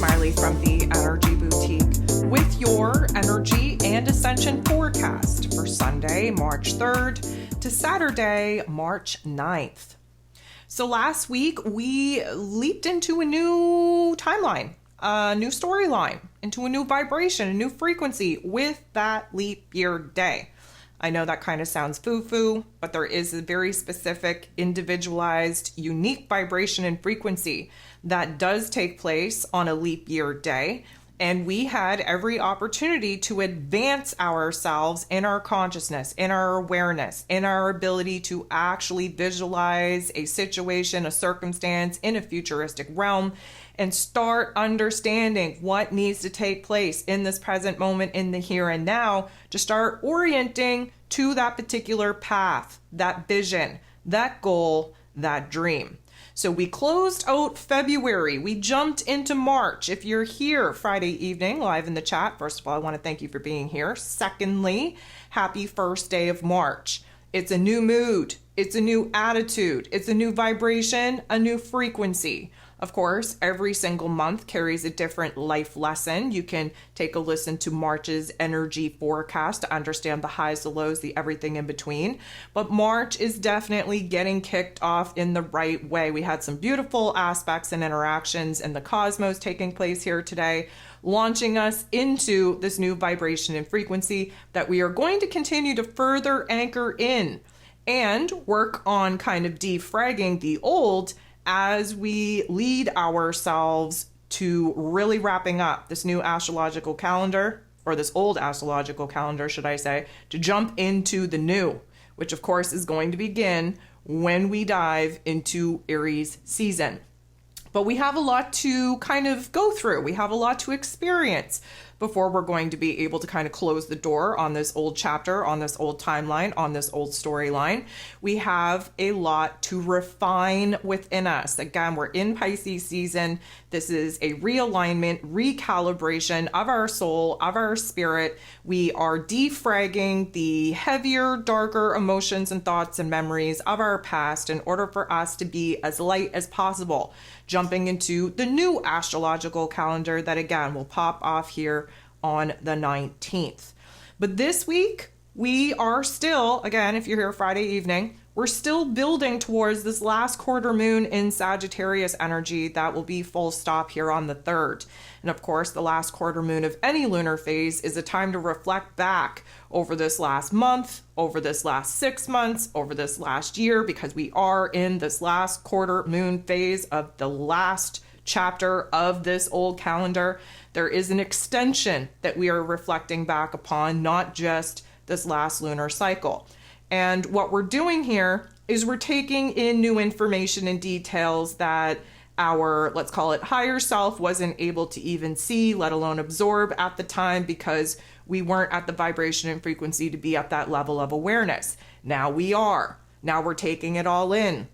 Smiley from the Energy Boutique with your energy and ascension forecast for Sunday, March 3rd to Saturday, March 9th. So last week we leaped into a new timeline, a new storyline, into a new vibration, a new frequency with that leap year day. I know that kind of sounds foo-foo, but there is a very specific, individualized, unique vibration and frequency that does take place on a leap year day. And we had every opportunity to advance ourselves in our consciousness, in our awareness, in our ability to actually visualize a situation, a circumstance in a futuristic realm, and start understanding what needs to take place in this present moment, in the here and now, to start orienting to that particular path, that vision, that goal, that dream. So we closed out February. We jumped into March. If you're here Friday evening live in the chat, first of all, I want to thank you for being here. Secondly, happy first day of March. It's a new mood. It's a new attitude. It's a new vibration, a new frequency. Of course, every single month carries a different life lesson. You can take a listen to March's energy forecast to understand the highs, the lows, the everything in between. But March is definitely getting kicked off in the right way. We had some beautiful aspects and interactions in the cosmos taking place here today, launching us into this new vibration and frequency that we are going to continue to further anchor in and work on kind of defragging the old as we lead ourselves to really wrapping up this new astrological calendar, or this old astrological calendar, should I say, to jump into the new, which of course is going to begin when we dive into Aries season. But we have a lot to kind of go through. We have a lot to experience before we're going to be able to kind of close the door on this old chapter, on this old timeline, on this old storyline. We have a lot to refine within us. Again, we're in Pisces season. This is a realignment, recalibration of our soul, of our spirit. We are defragging the heavier, darker emotions and thoughts and memories of our past in order for us to be as light as possible, jumping into the new astrological calendar that again will pop off here on the 19th. But this week, we are still, again, if you're here Friday evening, we're still building towards this last quarter moon in Sagittarius energy that will be full stop here on the 3rd. And of course, the last quarter moon of any lunar phase is a time to reflect back over this last month, over this last 6 months, over this last year, because we are in this last quarter moon phase of the last chapter of this old calendar. There is an extension that we are reflecting back upon, not just this last lunar cycle. And what we're doing here is we're taking in new information and details that our, let's call it, higher self wasn't able to even see, let alone absorb at the time, because we weren't at the vibration and frequency to be at that level of awareness. Now we are. Now we're taking it all in.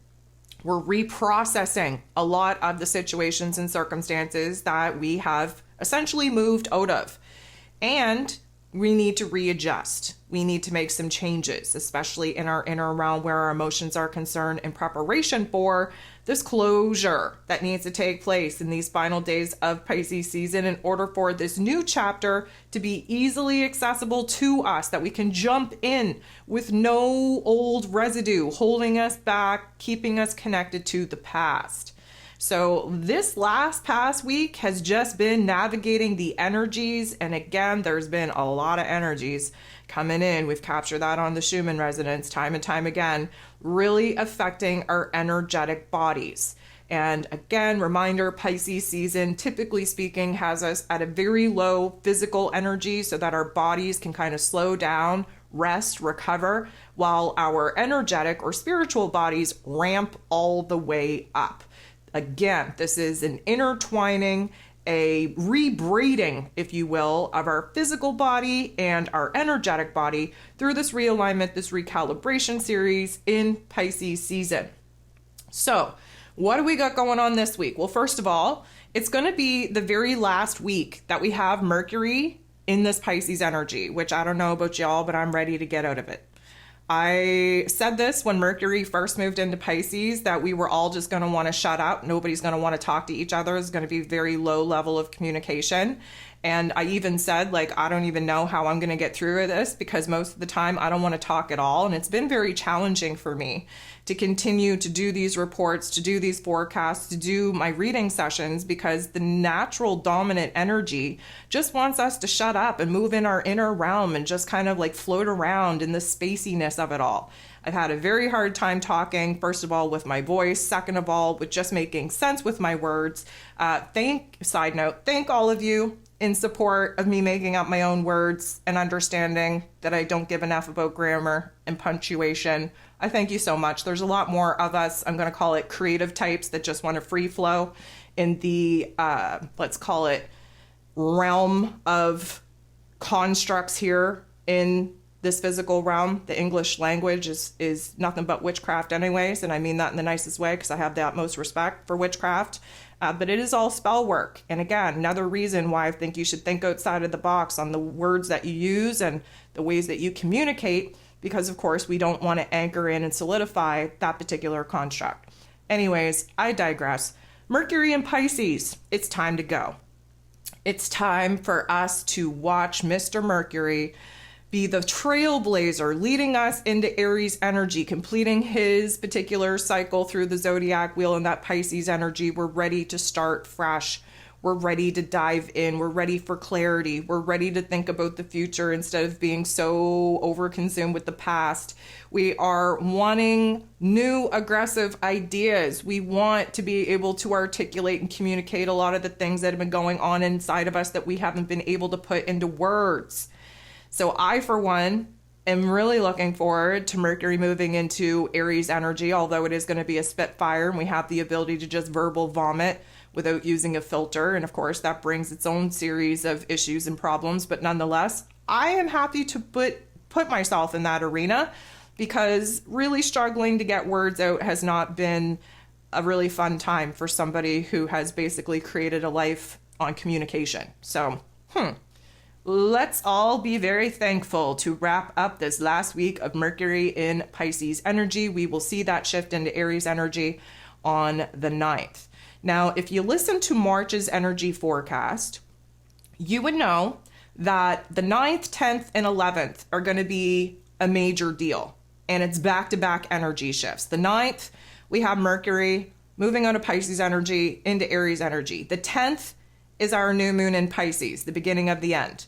We're reprocessing a lot of the situations and circumstances that we have essentially moved out of. And we need to readjust. We need to make some changes, especially in our inner realm where our emotions are concerned, in preparation for this closure that needs to take place in these final days of Pisces season in order for this new chapter to be easily accessible to us, that we can jump in with no old residue holding us back, keeping us connected to the past. So this past week has just been navigating the energies. And again, there's been a lot of energies coming in. We've captured that on the Schumann Resonance time and time again, really affecting our energetic bodies. And again, reminder, Pisces season, typically speaking, has us at a very low physical energy so that our bodies can kind of slow down, rest, recover, while our energetic or spiritual bodies ramp all the way up. Again, this is an intertwining, a rebraiding, if you will, of our physical body and our energetic body through this realignment, this recalibration series in Pisces season. So, what do we got going on this week? Well, first of all, it's going to be the very last week that we have Mercury in this Pisces energy, which I don't know about y'all, but I'm ready to get out of it. I said this when Mercury first moved into Pisces, that we were all just going to want to shut up. Nobody's going to want to talk to each other. It's going to be very low level of communication. And I even said, like, I don't even know how I'm going to get through this, because most of the time I don't want to talk at all. And it's been very challenging for me to continue to do these reports, to do these forecasts, to do my reading sessions, because the natural dominant energy just wants us to shut up and move in our inner realm and just kind of like float around in the spaciness of it all. I've had a very hard time talking, first of all, with my voice, second of all, with just making sense with my words. Side note, thank all of you in support of me making up my own words and understanding that I don't give enough about grammar and punctuation. I thank you so much. There's a lot more of us, I'm going to call it creative types, that just want to free flow in the, let's call it, realm of constructs here in this physical realm. The English language is nothing but witchcraft anyways, and I mean that in the nicest way, because I have the utmost respect for witchcraft. But it is all spell work. And again, another reason why I think you should think outside of the box on the words that you use and the ways that you communicate, because of course we don't want to anchor in and solidify that particular construct. Anyways, I digress. Mercury in Pisces, it's time to go. It's time for us to watch Mr. Mercury be the trailblazer leading us into Aries energy, completing his particular cycle through the zodiac wheel in that Pisces energy. We're ready to start fresh. We're ready to dive in. We're ready for clarity. We're ready to think about the future instead of being so overconsumed with the past. We are wanting new aggressive ideas. We want to be able to articulate and communicate a lot of the things that have been going on inside of us that we haven't been able to put into words. So I, for one, am really looking forward to Mercury moving into Aries energy, although it is going to be a spitfire and we have the ability to just verbal vomit without using a filter. And of course, that brings its own series of issues and problems. But nonetheless, I am happy to put myself in that arena, because really struggling to get words out has not been a really fun time for somebody who has basically created a life on communication. So, let's all be very thankful to wrap up this last week of Mercury in Pisces energy. We will see that shift into Aries energy on the 9th. Now, if you listen to March's energy forecast, you would know that the 9th, 10th, and 11th are going to be a major deal. And it's back-to-back energy shifts. The 9th, we have Mercury moving out of Pisces energy into Aries energy. The 10th is our new moon in Pisces, the beginning of the end.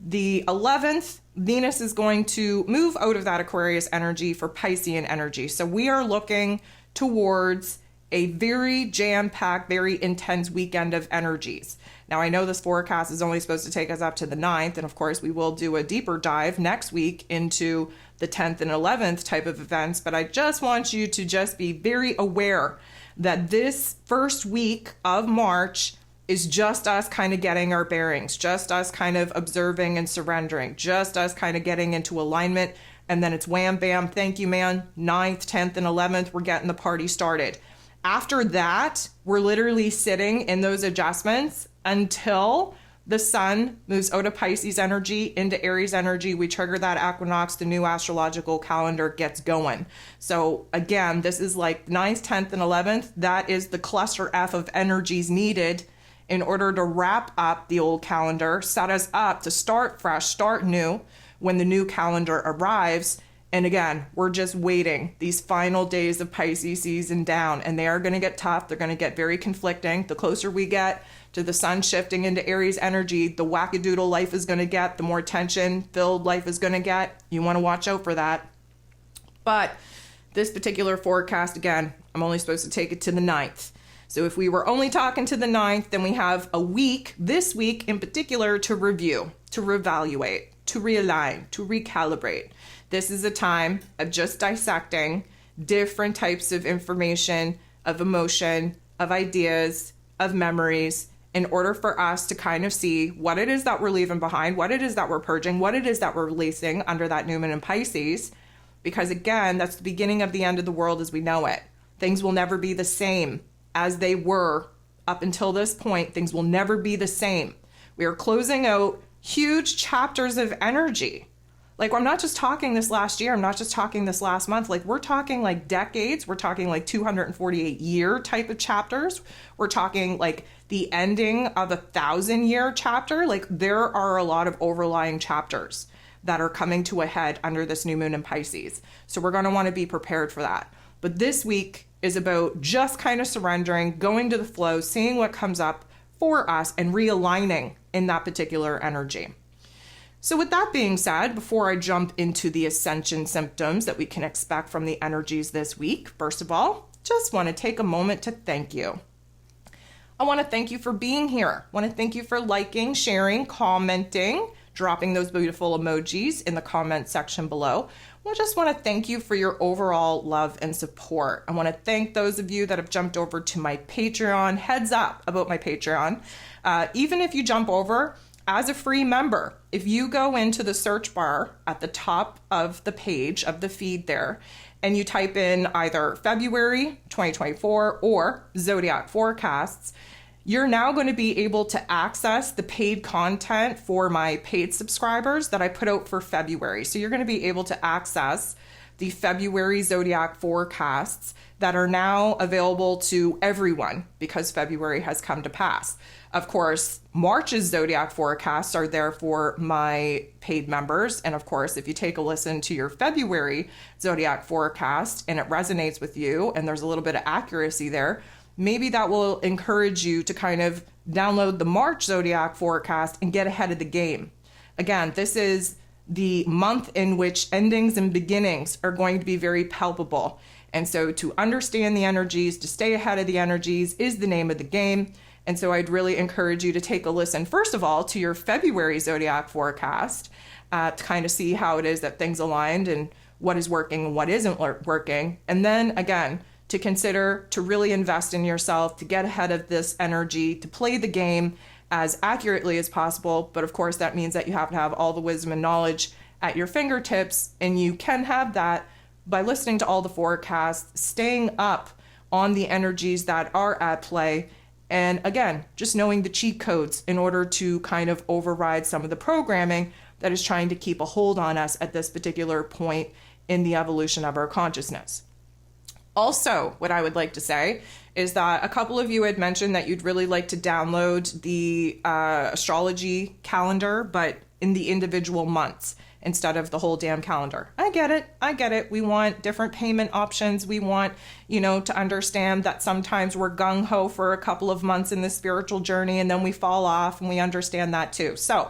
The 11th, Venus is going to move out of that Aquarius energy for Piscean energy. So we are looking towards a very jam-packed, very intense weekend of energies. Now, I know this forecast is only supposed to take us up to the 9th, and of course, we will do a deeper dive next week into the 10th and 11th type of events, but I just want you to just be very aware that this first week of March is just us kind of getting our bearings, just us kind of observing and surrendering, just us kind of getting into alignment, and then it's wham, bam, thank you, man, 9th, 10th, and 11th, we're getting the party started. After that, we're literally sitting in those adjustments until the sun moves out of Pisces energy into Aries energy. We trigger that equinox, the new astrological calendar gets going. So again, this is like 9th, 10th, and 11th. That is the cluster F of energies needed in order to wrap up the old calendar, set us up to start fresh, start new when the new calendar arrives. And again, we're just waiting these final days of Pisces season down, and they are going to get tough. They're going to get very conflicting. The closer we get to the sun shifting into Aries energy, the wackadoodle life is going to get, the more tension-filled life is going to get. You want to watch out for that. But this particular forecast, again, I'm only supposed to take it to the 9th. So if we were only talking to the 9th, then we have a week, this week in particular, to review, to reevaluate, to realign, to recalibrate. This is a time of just dissecting different types of information, of emotion, of ideas, of memories, in order for us to kind of see what it is that we're leaving behind, what it is that we're purging, what it is that we're releasing under that new moon in Pisces. Because again, that's the beginning of the end of the world as we know it. Things will never be the same as they were up until this point. Things will never be the same. We are closing out huge chapters of energy. Like, I'm not just talking this last year. I'm not just talking this last month. Like, we're talking like decades. We're talking like 248 year type of chapters. We're talking like the ending of 1,000-year chapter. Like, there are a lot of overlying chapters that are coming to a head under this new moon in Pisces. So we're going to want to be prepared for that. But this week is about just kind of surrendering, going to the flow, seeing what comes up for us, and realigning in that particular energy. So with that being said, before I jump into the Ascension symptoms that we can expect from the energies this week, first of all, just want to take a moment to thank you. I want to thank you for being here. I want to thank you for liking, sharing, commenting, dropping those beautiful emojis in the comment section below. I just want to thank you for your overall love and support. I want to thank those of you that have jumped over to my Patreon. Heads up about my Patreon. Even if you jump over as a free member, if you go into the search bar at the top of the page of the feed there, and you type in either February 2024 or Zodiac Forecasts, you're now going to be able to access the paid content for my paid subscribers that I put out for February. So you're going to be able to access the February Zodiac forecasts that are now available to everyone because February has come to pass. Of course, March's Zodiac forecasts are there for my paid members. And of course, if you take a listen to your February Zodiac forecast and it resonates with you and there's a little bit of accuracy there, maybe that will encourage you to kind of download the March Zodiac forecast and get ahead of the game. Again, this is the month in which endings and beginnings are going to be very palpable. And so to understand the energies, to stay ahead of the energies is the name of the game. And so I'd really encourage you to take a listen, first of all, to your February Zodiac forecast to kind of see how it is that things aligned and what is working and what isn't working. And then again, to consider to really invest in yourself, to get ahead of this energy, to play the game as accurately as possible. But of course, that means that you have to have all the wisdom and knowledge at your fingertips. And you can have that by listening to all the forecasts, staying up on the energies that are at play. And again, just knowing the cheat codes in order to kind of override some of the programming that is trying to keep a hold on us at this particular point in the evolution of our consciousness. Also, what I would like to say is that a couple of you had mentioned that you'd really like to download the astrology calendar, but in the individual months instead of the whole damn calendar. I get it. We want different payment options. We want, to understand that sometimes we're gung-ho for a couple of months in the spiritual journey and then we fall off, and we understand that too. So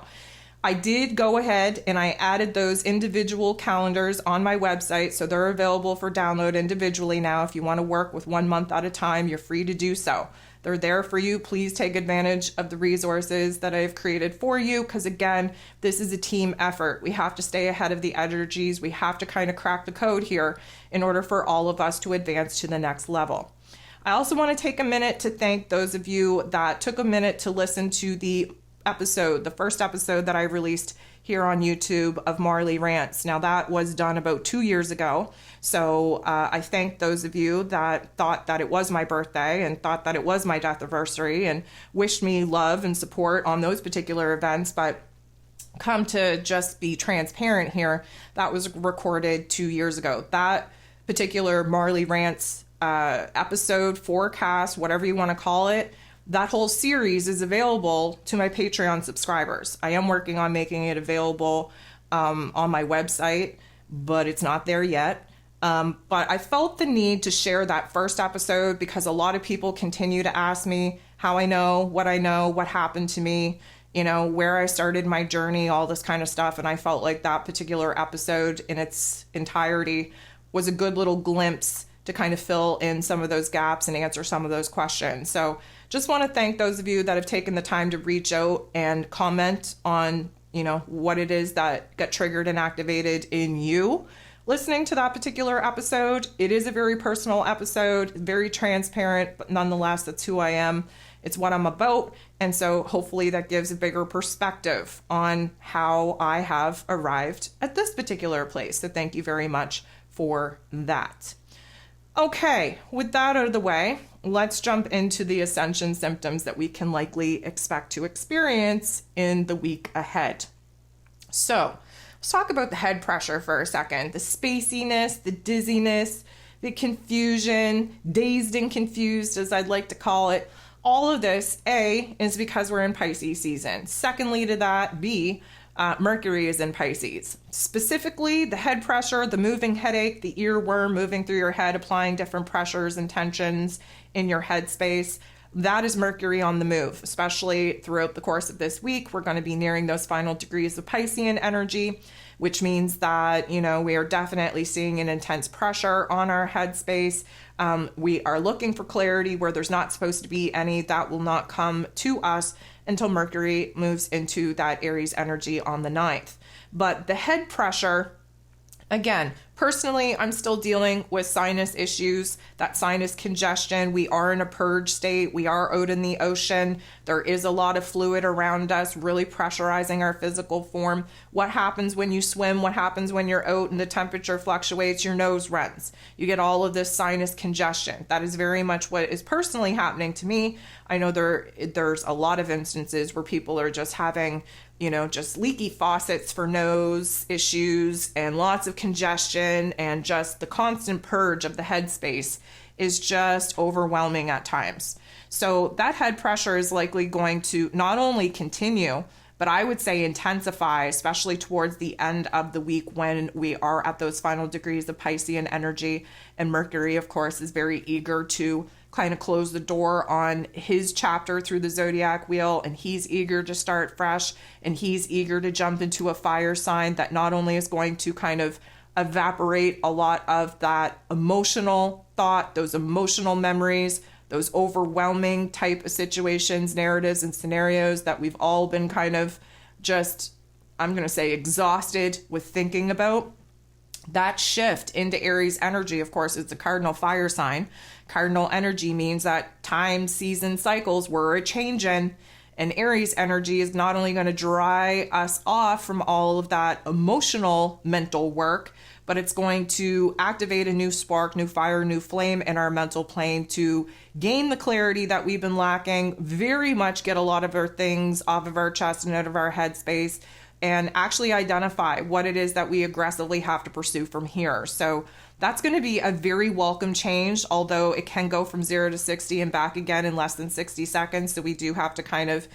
I did go ahead and I added those individual calendars on my website. So they're available for download individually now. If you want to work with 1 month at a time, you're free to do so. They're there for you. Please take advantage of the resources that I've created for you. Because again, this is a team effort. We have to stay ahead of the energies. We have to kind of crack the code here in order for all of us to advance to the next level. I also want to take a minute to thank those of you that took a minute to listen to the first episode that I released here on YouTube of Marley Rants. Now that was done about 2 years ago. So I thank those of you that thought that it was my birthday and thought that it was my death anniversary and wished me love and support on those particular events. But come to just be transparent here, that was recorded 2 years ago. That particular Marley Rants episode, forecast, whatever you want to call it, that whole series is available to my Patreon subscribers. I am working on making it available on my website, but it's not there yet. But I felt the need to share that first episode because a lot of people continue to ask me how I know, what happened to me, where I started my journey, all this kind of stuff. And I felt like that particular episode in its entirety was a good little glimpse to kind of fill in some of those gaps and answer some of those questions. So just want to thank those of you that have taken the time to reach out and comment on, what it is that got triggered and activated in you listening to that particular episode. It is a very personal episode, very transparent, but nonetheless, that's who I am. It's what I'm about. And so hopefully that gives a bigger perspective on how I have arrived at this particular place. So thank you very much for that. Okay, with that out of the way, let's jump into the Ascension symptoms that we can likely expect to experience in the week ahead. So Let's talk about the head pressure for a second. The spaciness, the dizziness, the confusion, dazed and confused, as I'd like to call it. All of this, A, is because we're in Pisces season. Secondly to that, B, Mercury is in Pisces. Specifically, the head pressure, the moving headache, the earworm moving through your head, applying different pressures and tensions in your head space. That is Mercury on the move, especially throughout the course of this week. We're going to be nearing those final degrees of Piscean energy, which means that, we are definitely seeing an intense pressure on our headspace. We are looking for clarity where there's not supposed to be any. That will not come to us until Mercury moves into that Aries energy on the 9th. But the head pressure, again, personally, I'm still dealing with sinus issues, that sinus congestion. We are in a purge state. We are out in the ocean. There is a lot of fluid around us, really pressurizing our physical form. What happens when you swim? What happens when you're out and the temperature fluctuates? Your nose runs. You get all of this sinus congestion. That is very much what is personally happening to me. I know there's a lot of instances where people are just having just leaky faucets for nose issues and lots of congestion, and just the constant purge of the headspace is just overwhelming at times. So that head pressure is likely going to not only continue, but I would say intensify, especially towards the end of the week when we are at those final degrees of Piscean energy. And Mercury, of course, is very eager to kind of close the door on his chapter through the zodiac wheel, and he's eager to start fresh, and he's eager to jump into a fire sign that not only is going to kind of evaporate a lot of that emotional thought, those emotional memories, those overwhelming type of situations, narratives, and scenarios that we've all been kind of just, I'm going to say, exhausted with thinking about. That shift into Aries energy, of course, is a cardinal fire sign. Cardinal energy means that time, season, cycles were a changing, and Aries energy is not only going to dry us off from all of that emotional mental work, but it's going to activate a new spark, new fire, new flame in our mental plane to gain the clarity that we've been lacking, very much get a lot of our things off of our chest and out of our headspace, and actually identify what it is that we aggressively have to pursue from here. So that's going to be a very welcome change, although it can go from 0 to 60 and back again in less than 60 seconds. So we do have to kind of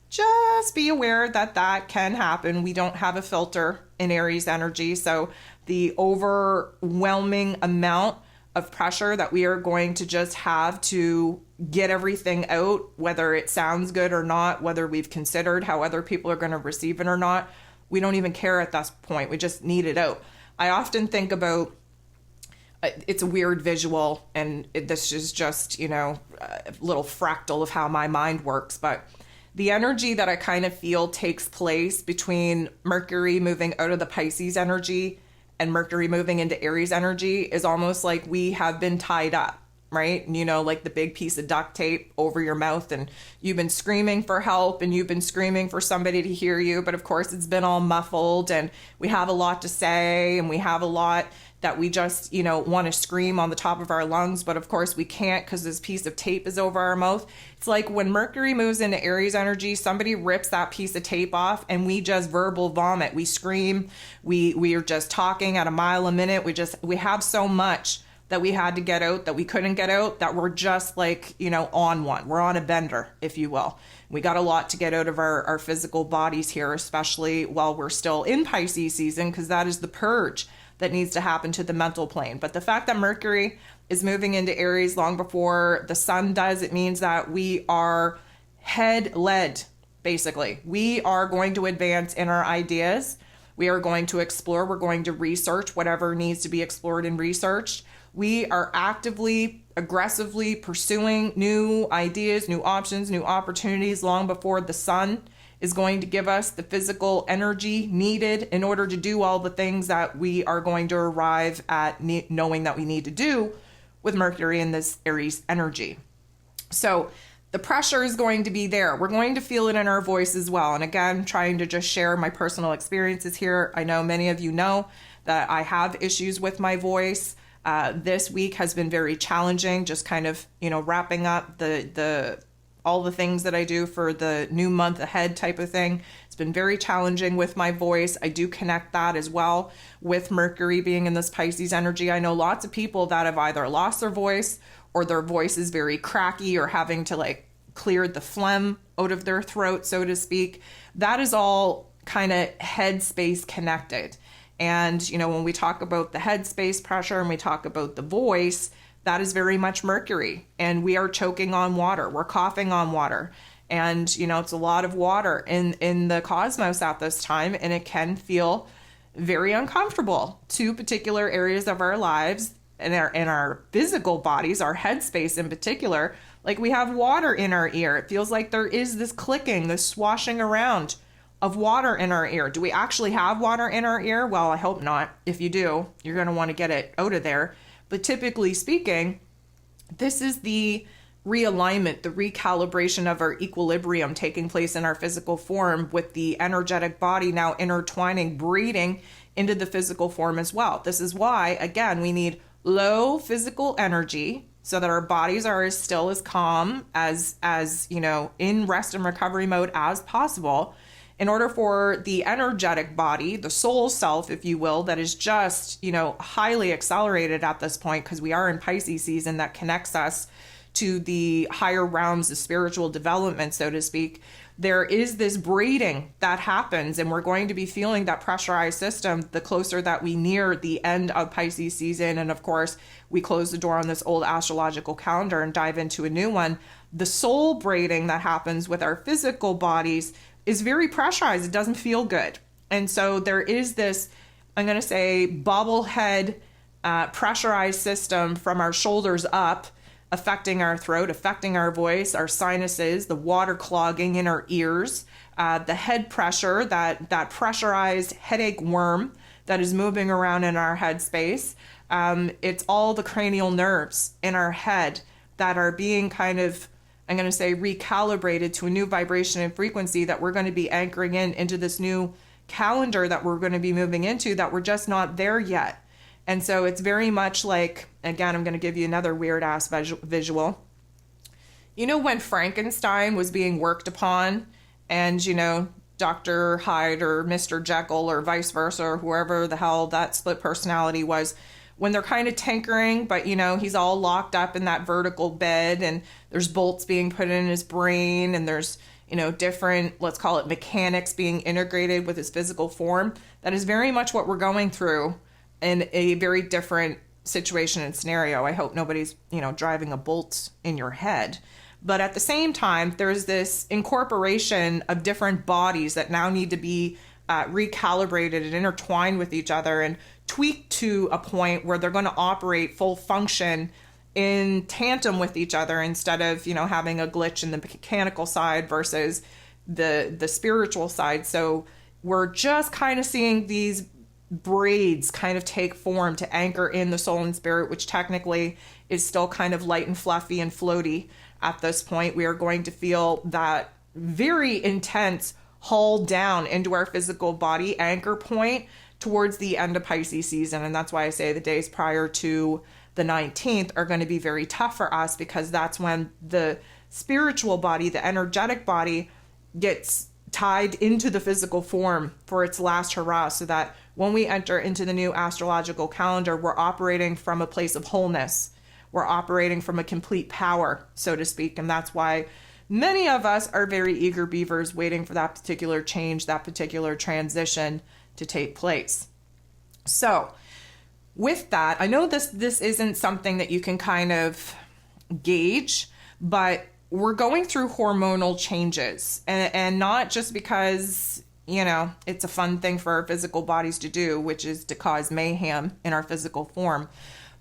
just be aware that that can happen. We don't have a filter in Aries energy. So the overwhelming amount of pressure that we are going to just have to get everything out, whether it sounds good or not, whether we've considered how other people are going to receive it or not, we don't even care at this point. We just need it out. I often think about, it's a weird visual, and this is just, a little fractal of how my mind works, but the energy that I kind of feel takes place between Mercury moving out of the Pisces energy and Mercury moving into Aries energy is almost like we have been tied up, right? Like the big piece of duct tape over your mouth, and you've been screaming for help and you've been screaming for somebody to hear you. But of course it's been all muffled, and we have a lot to say, and we have a lot that we just, want to scream on the top of our lungs. But of course we can't because this piece of tape is over our mouth. It's like when Mercury moves into Aries energy, somebody rips that piece of tape off and we just verbal vomit. We scream. We are just talking at a mile a minute. We have so much that we had to get out that we couldn't get out, that we're just like, on one. We're on a bender, if you will. We got a lot to get out of our physical bodies here, especially while we're still in Pisces season, because that is the purge that needs to happen to the mental plane. But the fact that Mercury is moving into Aries long before the sun does, it means that we are head-led, basically. We are going to advance in our ideas. We are going to explore. We're going to research whatever needs to be explored and researched. We are actively, aggressively pursuing new ideas, new options, new opportunities long before the sun is going to give us the physical energy needed in order to do all the things that we are going to arrive at knowing that we need to do with Mercury in this Aries energy. So the pressure is going to be there. We're going to feel it in our voice as well. And again, trying to just share my personal experiences here. I know many of you know that I have issues with my voice. This week has been very challenging, just kind of, wrapping up the all the things that I do for the new month ahead type of thing. It's been very challenging with my voice. I do connect that as well with Mercury being in this Pisces energy. I know lots of people that have either lost their voice or their voice is very cracky or having to like clear the phlegm out of their throat, so to speak. That is all kind of headspace connected. And, you know, when we talk about the headspace pressure and we talk about the voice, that is very much Mercury, and we are choking on water. We're coughing on water. And, you know, it's a lot of water in the cosmos at this time, and it can feel very uncomfortable to particular areas of our lives and our physical bodies, our headspace in particular. Like we have water in our ear. It feels like there is this clicking, this swashing around of water in our ear. Do we actually have water in our ear? Well, I hope not. If you do, you're going to want to get it out of there. But typically speaking, this is the realignment, the recalibration of our equilibrium taking place in our physical form with the energetic body now intertwining, braiding into the physical form as well. This is why, again, we need low physical energy so that our bodies are as still, as calm, as you know, in rest and recovery mode as possible, in order for the energetic body, the soul self, if you will, that is just, you know, highly accelerated at this point because we are in Pisces season that connects us to the higher realms of spiritual development, so to speak. There is this braiding that happens, and we're going to be feeling that pressurized system the closer that we near the end of Pisces season. And of course, we close the door on this old astrological calendar and dive into a new one. The soul braiding that happens with our physical bodies is very pressurized. It doesn't feel good. And so there is this, I'm going to say, bobblehead pressurized system from our shoulders up, affecting our throat, affecting our voice, our sinuses, the water clogging in our ears, the head pressure, that pressurized headache worm that is moving around in our head space. It's all the cranial nerves in our head that are being kind of, I'm going to say, recalibrated to a new vibration and frequency that we're going to be anchoring into this new calendar that we're going to be moving into, that we're just not there yet. And so it's very much like, again, I'm going to give you another weird ass visual. You know, when Frankenstein was being worked upon and, you know, Dr. Hyde or Mr. Jekyll or vice versa, or whoever the hell that split personality was, when they're kind of tinkering, but, you know, he's all locked up in that vertical bed and there's bolts being put in his brain and there's, you know, different, let's call it mechanics being integrated with his physical form. That is very much what we're going through in a very different situation and scenario. I hope nobody's, you know, driving a bolt in your head. But at the same time, there's this incorporation of different bodies that now need to be recalibrated and intertwined with each other and tweaked to a point where they're going to operate full function in tandem with each other, instead of, you know, having a glitch in the mechanical side versus the spiritual side. So we're just kind of seeing these braids kind of take form to anchor in the soul and spirit, which technically is still kind of light and fluffy and floaty at this point. We are going to feel that very intense haul down into our physical body anchor point towards the end of Pisces season. And that's why I say the days prior to the 19th are going to be very tough for us, because that's when the spiritual body, the energetic body, gets tied into the physical form for its last hurrah, so that when we enter into the new astrological calendar, we're operating from a place of wholeness. We're operating from a complete power, so to speak. And that's why many of us are very eager beavers waiting for that particular change, that particular transition to take place. So with that, I know this isn't something that you can kind of gauge, but we're going through hormonal changes, and not just because, you know, it's a fun thing for our physical bodies to do, which is to cause mayhem in our physical form.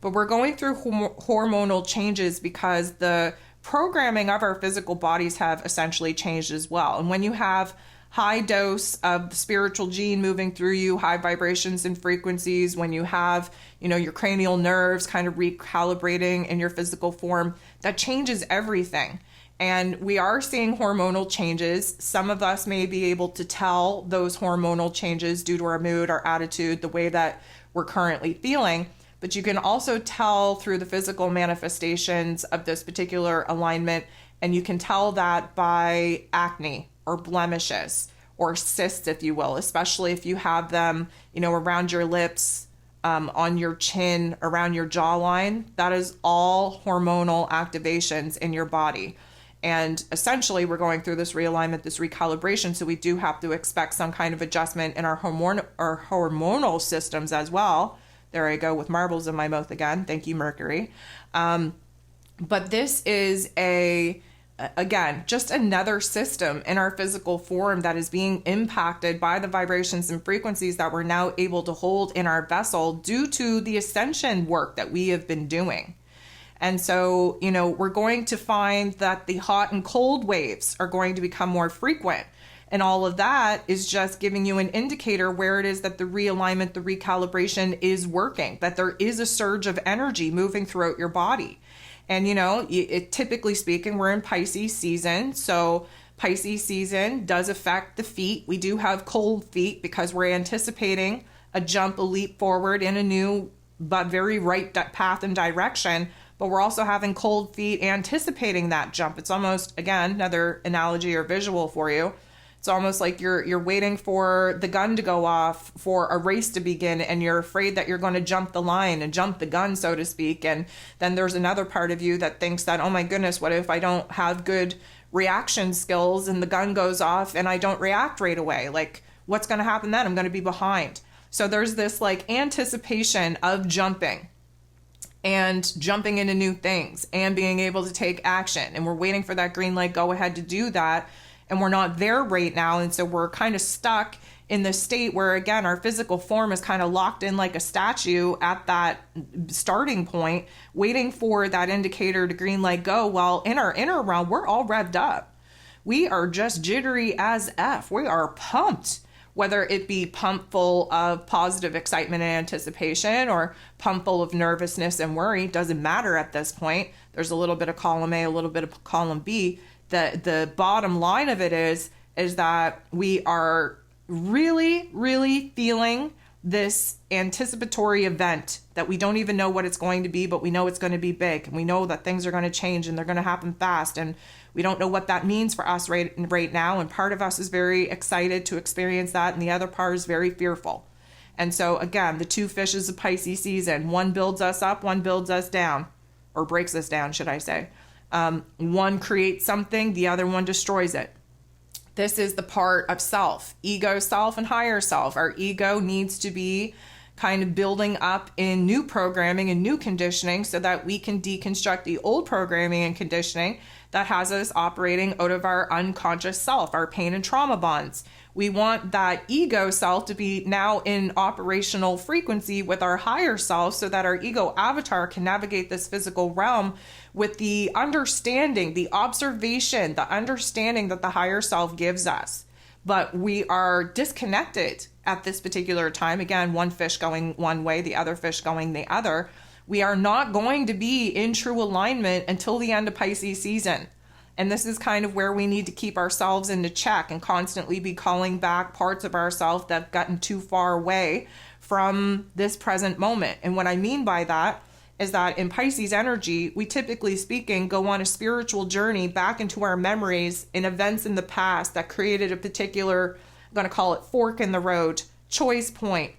But we're going through hormonal changes because the programming of our physical bodies have essentially changed as well. And when you have high dose of the spiritual gene moving through you, high vibrations and frequencies, when you have, you know, your cranial nerves kind of recalibrating in your physical form, that changes everything. And we are seeing hormonal changes. Some of us may be able to tell those hormonal changes due to our mood, our attitude, the way that we're currently feeling. But you can also tell through the physical manifestations of this particular alignment And you can tell that by acne or blemishes or cysts, if you will, especially if you have them, around your lips, on your chin, around your jawline. That is all hormonal activations in your body. And essentially, we're going through this realignment, this recalibration. So we do have to expect some kind of adjustment in our hormonal systems as well. There I go with marbles in my mouth again. Thank you, Mercury. But this is again, just another system in our physical form that is being impacted by the vibrations and frequencies that we're now able to hold in our vessel due to the ascension work that we have been doing. And so, we're going to find that the hot and cold waves are going to become more frequent. And all of that is just giving you an indicator where it is that the realignment, the recalibration is working, that there is a surge of energy moving throughout your body. And, typically speaking, we're in Pisces season. So Pisces season does affect the feet. We do have cold feet because we're anticipating a jump, a leap forward in a new but very right path and direction. But we're also having cold feet anticipating that jump. It's almost, again, another analogy or visual for you. It's almost like you're waiting for the gun to go off for a race to begin, and you're afraid that you're going to jump the line and jump the gun, so to speak. And then there's another part of you that thinks that, oh my goodness, what if I don't have good reaction skills and the gun goes off and I don't react right away? Like, what's going to happen then? I'm going to be behind. So there's this like anticipation of jumping and jumping into new things and being able to take action. And we're waiting for that green light go ahead to do that. And we're not there right now. And so we're kind of stuck in this state where, again, our physical form is kind of locked in like a statue at that starting point, waiting for that indicator to green light go. While in our inner realm, we're all revved up. We are just jittery as F. We are pumped, whether it be pumped full of positive excitement and anticipation or pumped full of nervousness and worry. Doesn't matter at this point. There's a little bit of column A, a little bit of column B. The bottom line of it is that we are really, really feeling this anticipatory event that we don't even know what it's going to be, but we know it's going to be big. And we know that things are going to change and they're going to happen fast. And we don't know what that means for us right now. And part of us is very excited to experience that. And the other part is very fearful. And so, again, the two fishes of Pisces season, one builds us up, one builds us down, or breaks us down, should I say. One creates something, the other one destroys it. This is the part of self, ego self and higher self. Our ego needs to be kind of building up in new programming and new conditioning so that we can deconstruct the old programming and conditioning that has us operating out of our unconscious self, our pain and trauma bonds. We want that ego self to be now in operational frequency with our higher self so that our ego avatar can navigate this physical realm with the understanding, the observation, the understanding that the higher self gives us. But we are disconnected at this particular time. Again, one fish going one way, the other fish going the other. We are not going to be in true alignment until the end of Pisces season. And this is kind of where we need to keep ourselves into check and constantly be calling back parts of ourselves that have gotten too far away from this present moment. And what I mean by that is that in Pisces energy, we typically speaking go on a spiritual journey back into our memories in events in the past that created a particular, I'm going to call it fork in the road, choice point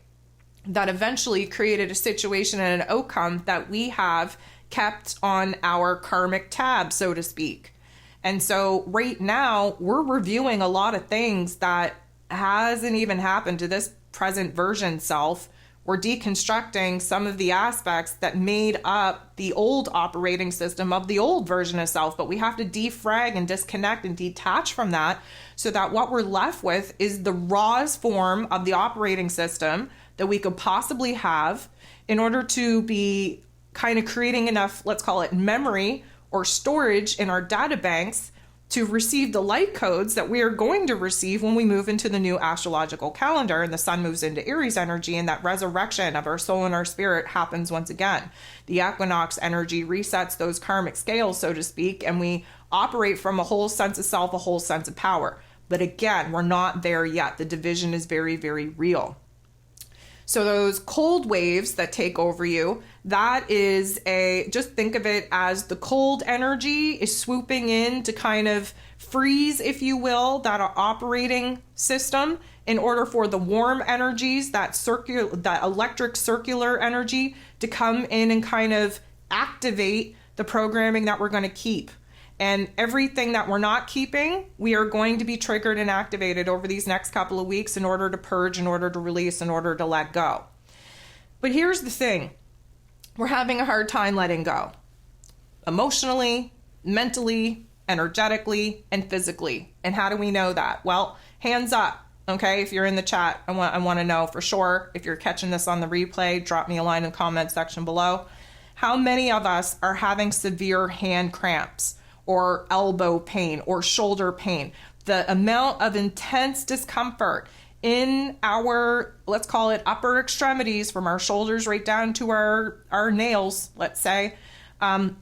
that eventually created a situation and an outcome that we have kept on our karmic tab, so to speak. And so right now we're reviewing a lot of things that hasn't even happened to this present version self. We're deconstructing some of the aspects that made up the old operating system of the old version of self, but we have to defrag and disconnect and detach from that so that what we're left with is the rawest form of the operating system that we could possibly have in order to be kind of creating enough, let's call it memory or storage in our data banks to receive the light codes that we are going to receive when we move into the new astrological calendar and the sun moves into Aries energy, and that resurrection of our soul and our spirit happens once again. The equinox energy resets those karmic scales, so to speak, and we operate from a whole sense of self, a whole sense of power. But again, we're not there yet. The division is very, very real. So those cold waves that take over you, that is just think of it as the cold energy is swooping in to kind of freeze, if you will, that operating system in order for the warm energies, that electric circular energy to come in and kind of activate the programming that we're going to keep. And everything that we're not keeping, we are going to be triggered and activated over these next couple of weeks in order to purge, in order to release, in order to let go. But here's the thing. We're having a hard time letting go. Emotionally, mentally, energetically, and physically. And how do we know that? Well, hands up. Okay, if you're in the chat, I want to know for sure. If you're catching this on the replay, drop me a line in the comment section below. How many of us are having severe hand cramps or elbow pain or shoulder pain? The amount of intense discomfort in our, let's call it upper extremities, from our shoulders right down to our nails, let's say,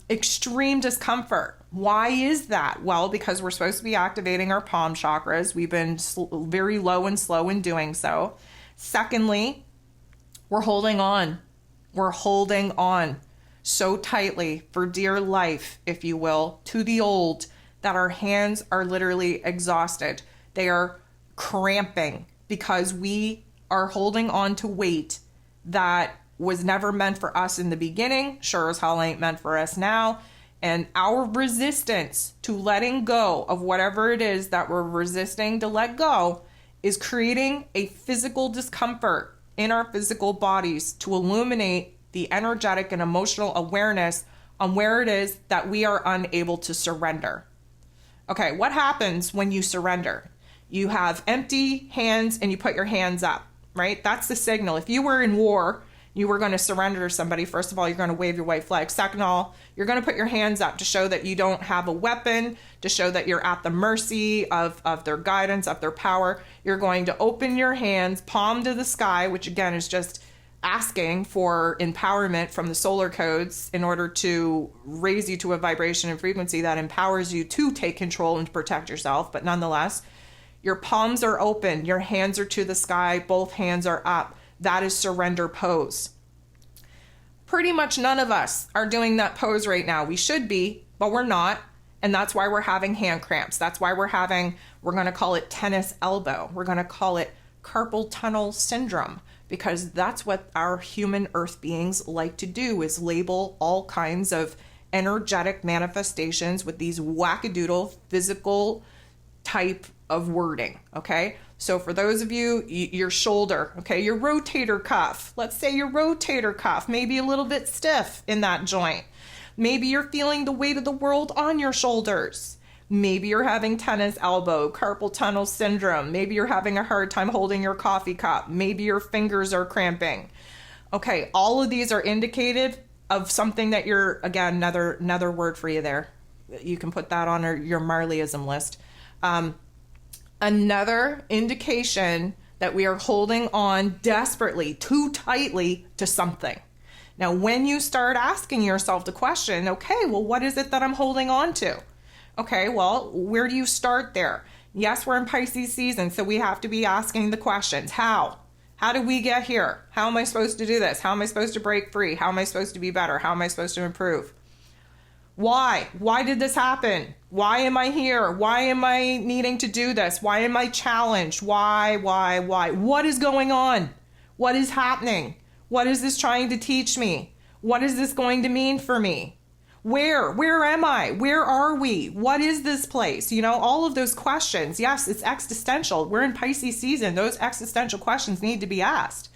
extreme discomfort. Why is that? Well, because we're supposed to be activating our palm chakras. We've been very low and slow in doing so. Secondly, we're holding on. We're holding on so tightly for dear life, if you will, to the old, that our hands are literally exhausted. They are cramping because we are holding on to weight that was never meant for us in the beginning, sure as hell ain't meant for us now. And our resistance to letting go of whatever it is that we're resisting to let go is creating a physical discomfort in our physical bodies to illuminate the energetic and emotional awareness on where it is that we are unable to surrender. Okay, what happens when you surrender? You have empty hands and you put your hands up, right? That's the signal. If you were in war, you were going to surrender to somebody. First of all, you're going to wave your white flag. Second of all, you're going to put your hands up to show that you don't have a weapon, to show that you're at the mercy of their guidance, of their power. You're going to open your hands, palm to the sky, which again is just asking for empowerment from the solar codes in order to raise you to a vibration and frequency that empowers you to take control and to protect yourself. But nonetheless, your palms are open, your hands are to the sky, both hands are up. That is surrender pose. Pretty much none of us are doing that pose right now. We should be, but we're not. And that's why we're having hand cramps. That's why we're going to call it tennis elbow. We're going to call it carpal tunnel syndrome, because that's what our human earth beings like to do, is label all kinds of energetic manifestations with these wackadoodle physical type of wording. Okay. So for those of you, your shoulder, okay, your rotator cuff, let's say your rotator cuff may be a little bit stiff in that joint. Maybe you're feeling the weight of the world on your shoulders. Maybe you're having tennis elbow, carpal tunnel syndrome. Maybe you're having a hard time holding your coffee cup. Maybe your fingers are cramping. Okay, all of these are indicative of something that you're, again, another word for you there. You can put that on your Marleyism list. Another indication that we are holding on desperately, too tightly to something. Now, when you start asking yourself the question, okay, well, what is it that I'm holding on to? Okay, well, where do you start there? Yes, we're in Pisces season, so we have to be asking the questions. How? How did we get here? How am I supposed to do this? How am I supposed to break free? How am I supposed to be better? How am I supposed to improve? Why? Why did this happen? Why am I here? Why am I needing to do this? Why am I challenged? Why? What is going on? What is happening? What is this trying to teach me? What is this going to mean for me? Where am I? Where are we? What is this place? You know, all of those questions. Yes, it's existential. We're in Pisces season. Those existential questions need to be asked.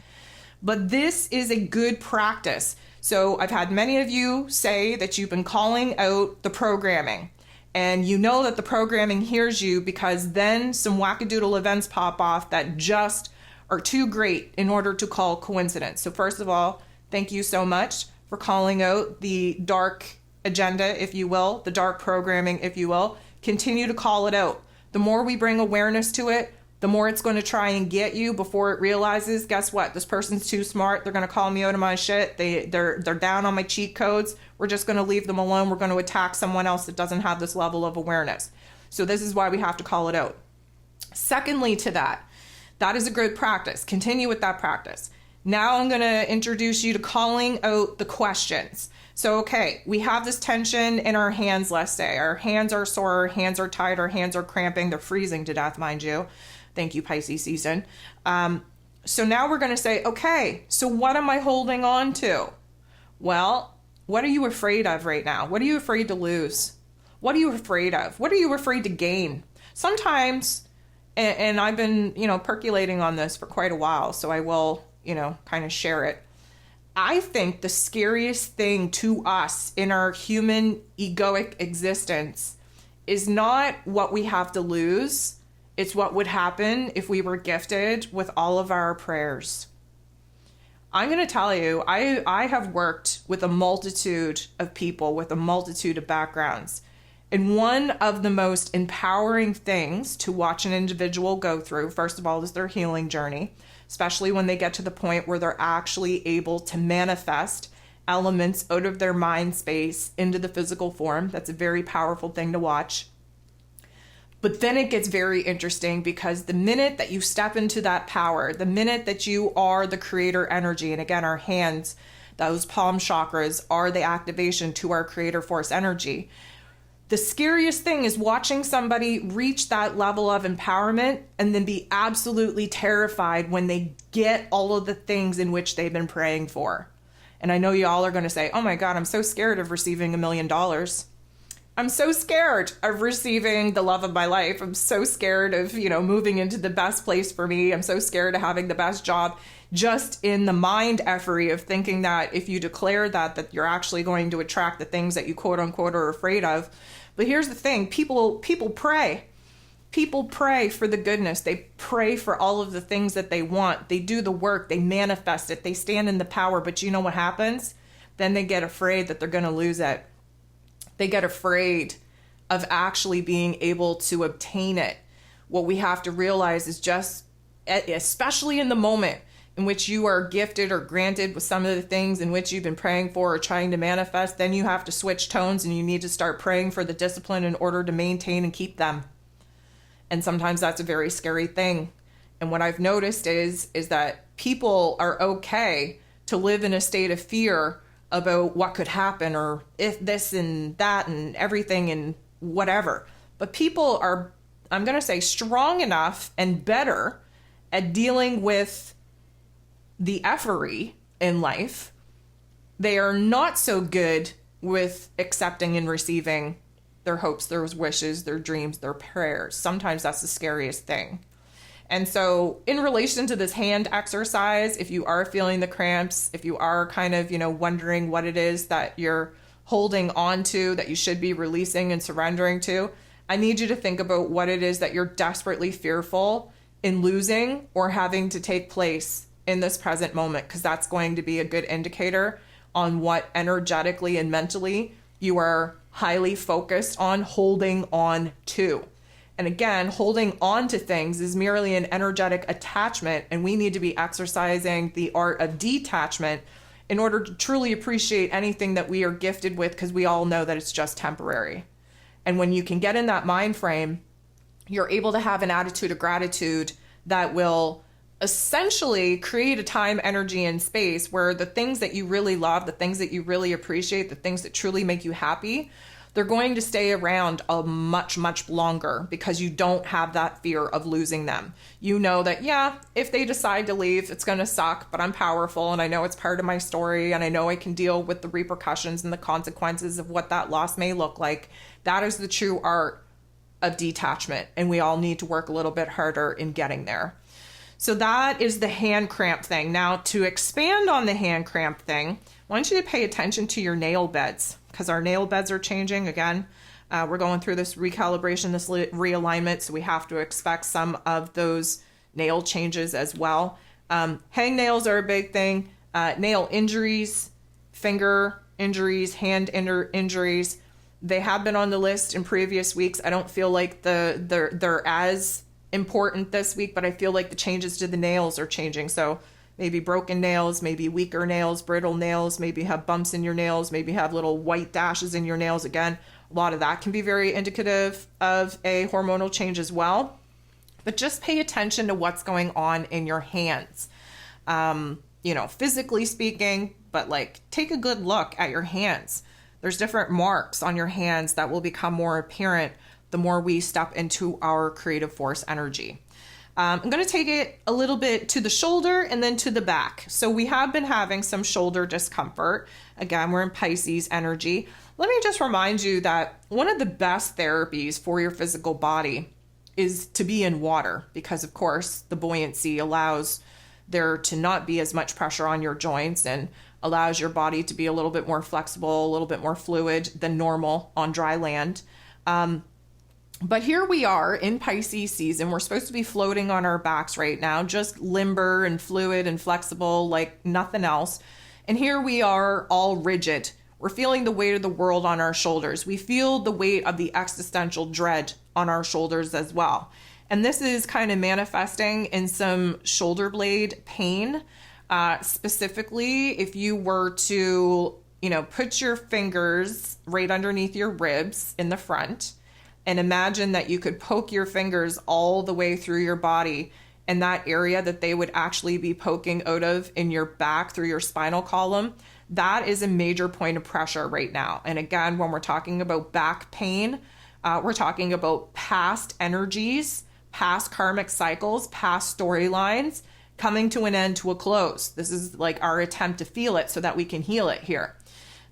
But this is a good practice. So I've had many of you say that you've been calling out the programming, and you know that the programming hears you, because then some wackadoodle events pop off that just are too great in order to call coincidence. So first of all, thank you so much for calling out the dark agenda, if you will, the dark programming, if you will. Continue to call it out. The more we bring awareness to it, the more it's going to try and get you before it realizes, guess what? This person's too smart. They're going to call me out of my shit. They're down on my cheat codes. We're just going to leave them alone. We're going to attack someone else that doesn't have this level of awareness. So this is why we have to call it out. Secondly to that is a good practice. Continue with that practice. Now I'm going to introduce you to calling out the questions. So, okay, we have this tension in our hands, let's say. Our hands are sore, our hands are tight, our hands are cramping. They're freezing to death, mind you. Thank you, Pisces season. So now we're going to say, okay, so what am I holding on to? Well, what are you afraid of right now? What are you afraid to lose? What are you afraid of? What are you afraid to gain? Sometimes, and I've been, percolating on this for quite a while, so I will, kind of share it. I think the scariest thing to us in our human egoic existence is not what we have to lose. It's what would happen if we were gifted with all of our prayers. I'm going to tell you, I have worked with a multitude of people with a multitude of backgrounds. And one of the most empowering things to watch an individual go through, first of all, is their healing journey, especially when they get to the point where they're actually able to manifest elements out of their mind space into the physical form. That's a very powerful thing to watch. But then it gets very interesting, because the minute that you step into that power, the minute that you are the creator energy, and again, our hands, those palm chakras are the activation to our creator force energy. The scariest thing is watching somebody reach that level of empowerment and then be absolutely terrified when they get all of the things in which they've been praying for. And I know you all are going to say, oh my God, I'm so scared of receiving $1 million. I'm so scared of receiving the love of my life. I'm so scared of, moving into the best place for me. I'm so scared of having the best job, just in the mind effery of thinking that if you declare that you're actually going to attract the things that you quote unquote are afraid of. But here's the thing, people pray. People pray for the goodness. They pray for all of the things that they want. They do the work, they manifest it, they stand in the power. But you know what happens? Then they get afraid that they're going to lose it. They get afraid of actually being able to obtain it. What we have to realize is just, especially in the moment in which you are gifted or granted with some of the things in which you've been praying for or trying to manifest, then you have to switch tones and you need to start praying for the discipline in order to maintain and keep them. And sometimes that's a very scary thing. And what I've noticed is that people are okay to live in a state of fear about what could happen, or if this and that and everything and whatever. But people are, I'm going to say, strong enough and better at dealing with the effery in life. They are not so good with accepting and receiving their hopes, their wishes, their dreams, their prayers. Sometimes that's the scariest thing. And so in relation to this hand exercise, if you are feeling the cramps, if you are kind of, wondering what it is that you're holding on to, that you should be releasing and surrendering to, I need you to think about what it is that you're desperately fearful in losing or having to take place in this present moment, because that's going to be a good indicator on what energetically and mentally you are highly focused on holding on to. And again, holding on to things is merely an energetic attachment, and we need to be exercising the art of detachment in order to truly appreciate anything that we are gifted with, because we all know that it's just temporary. And when you can get in that mind frame, you're able to have an attitude of gratitude that will essentially create a time, energy, and space where the things that you really love, the things that you really appreciate, the things that truly make you happy, they're going to stay around a much, much longer, because you don't have that fear of losing them. You know that, yeah, if they decide to leave, it's going to suck, but I'm powerful and I know it's part of my story and I know I can deal with the repercussions and the consequences of what that loss may look like. That is the true art of detachment, and we all need to work a little bit harder in getting there. So that is the hand cramp thing. Now, to expand on the hand cramp thing, I want you to pay attention to your nail beds, because our nail beds are changing again. We're going through this recalibration, this realignment, so we have to expect some of those nail changes as well. Hang nails are a big thing. Nail injuries, finger injuries, hand injuries, they have been on the list in previous weeks. I don't feel like they're as important this week, but I feel like the changes to the nails are changing. So maybe broken nails, maybe weaker nails, brittle nails, maybe have bumps in your nails, maybe have little white dashes in your nails. Again, a lot of that can be very indicative of a hormonal change as well. But just pay attention to what's going on in your hands. physically speaking, but like take a good look at your hands. There's different marks on your hands that will become more apparent the more we step into our creative force energy. I'm going to take it a little bit to the shoulder and then to the back. So we have been having some shoulder discomfort. Again, we're in Pisces energy. Let me just remind you that one of the best therapies for your physical body is to be in water, because of course the buoyancy allows there to not be as much pressure on your joints and allows your body to be a little bit more flexible, a little bit more fluid than normal on dry land. But here we are in Pisces season. We're supposed to be floating on our backs right now, just limber and fluid and flexible like nothing else. And here we are all rigid. We're feeling the weight of the world on our shoulders. We feel the weight of the existential dread on our shoulders as well. And this is kind of manifesting in some shoulder blade pain. Specifically, if you were to, put your fingers right underneath your ribs in the front, and imagine that you could poke your fingers all the way through your body, and that area that they would actually be poking out of in your back through your spinal column, that is a major point of pressure right now. And again, when we're talking about back pain, we're talking about past energies, past karmic cycles, past storylines coming to an end, to a close. This is like our attempt to feel it so that we can heal it here.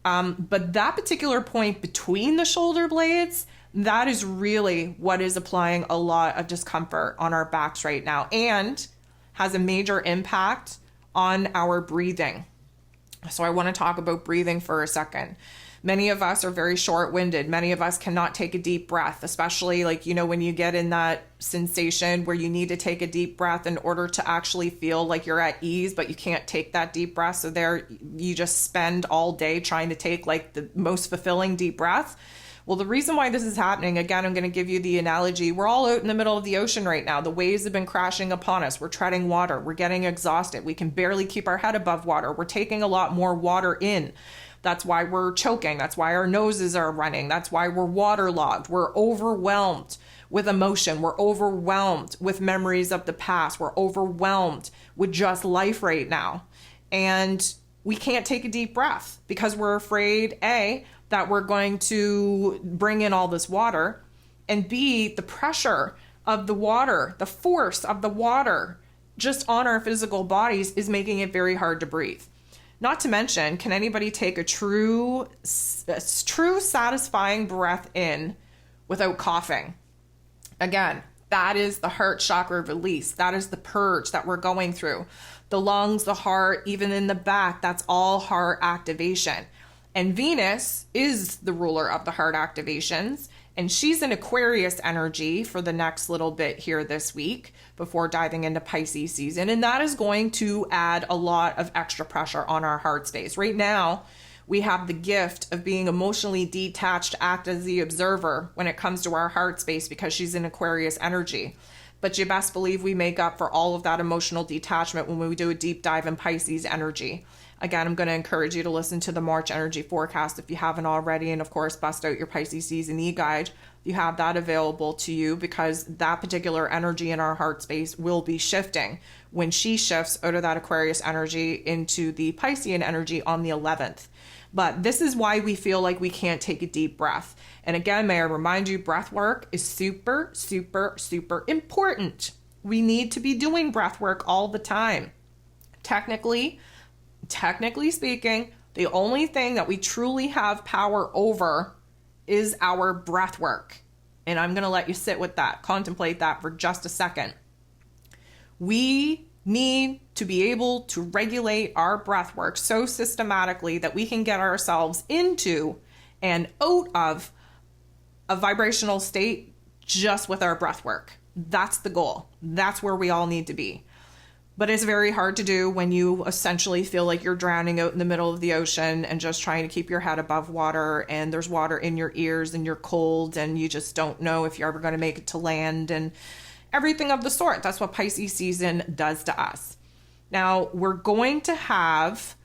But that particular point between the shoulder blades, that is really what is applying a lot of discomfort on our backs right now and has a major impact on our breathing. So I want to talk about breathing for a second. Many of us are very short-winded. Many of us cannot take a deep breath, especially when you get in that sensation where you need to take a deep breath in order to actually feel like you're at ease, but you can't take that deep breath. So there you just spend all day trying to take like the most fulfilling deep breath. Well, the reason why this is happening, again, I'm going to give you the analogy. We're all out in the middle of the ocean right now. The waves have been crashing upon us. We're treading water. We're getting exhausted. We can barely keep our head above water. We're taking a lot more water in. That's why we're choking. That's why our noses are running. That's why we're waterlogged. We're overwhelmed with emotion. We're overwhelmed with memories of the past. We're overwhelmed with just life right now. And we can't take a deep breath because we're afraid, A, that we're going to bring in all this water, and B, the pressure of the water, the force of the water just on our physical bodies is making it very hard to breathe. Not to mention, can anybody take a true satisfying breath in without coughing? Again, that is the heart chakra release. That is the purge that we're going through. The lungs, the heart, even in the back, that's all heart activation. And Venus is the ruler of the heart activations, and she's in Aquarius energy for the next little bit here this week before diving into Pisces season. And that is going to add a lot of extra pressure on our heart space. Right now, we have the gift of being emotionally detached to act as the observer when it comes to our heart space because she's in Aquarius energy. But you best believe we make up for all of that emotional detachment when we do a deep dive in Pisces energy. Again, I'm going to encourage you to listen to the March energy forecast if you haven't already. And of course, bust out your Pisces season e-guide. You have that available to you because that particular energy in our heart space will be shifting when she shifts out of that Aquarius energy into the Piscean energy on the 11th. But this is why we feel like we can't take a deep breath. And again, may I remind you, breath work is super, super, super important. We need to be doing breath work all the time. Technically speaking, the only thing that we truly have power over is our breath work. And I'm going to let you sit with that, contemplate that for just a second. We need to be able to regulate our breath work so systematically that we can get ourselves into and out of a vibrational state just with our breath work. That's the goal. That's where we all need to be. But it's very hard to do when you essentially feel like you're drowning out in the middle of the ocean and just trying to keep your head above water, and there's water in your ears and you're cold and you just don't know if you're ever going to make it to land and everything of the sort. That's what Pisces season does to us. Now, we're going to have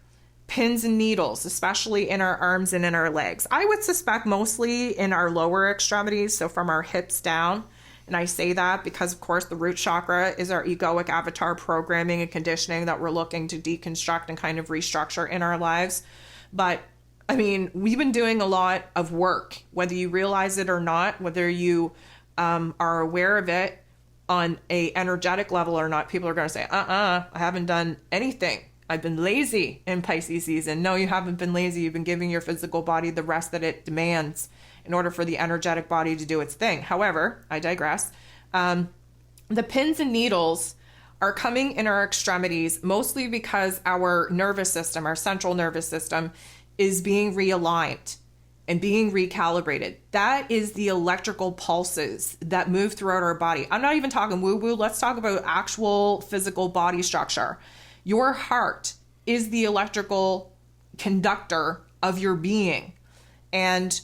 pins and needles, especially in our arms and in our legs. I would suspect mostly in our lower extremities, so from our hips down. And I say that because, of course, the root chakra is our egoic avatar programming and conditioning that we're looking to deconstruct and kind of restructure in our lives. But I mean, we've been doing a lot of work, whether you realize it or not, whether you are aware of it on a energetic level or not. People are going to say, I haven't done anything. I've been lazy in Pisces season. No, you haven't been lazy. You've been giving your physical body the rest that it demands in order for the energetic body to do its thing. However, I digress. The pins and needles are coming in our extremities mostly because our nervous system, our central nervous system, is being realigned and being recalibrated. That is the electrical pulses that move throughout our body. I'm not even talking woo-woo. Let's talk about actual physical body structure. Your heart is the electrical conductor of your being. And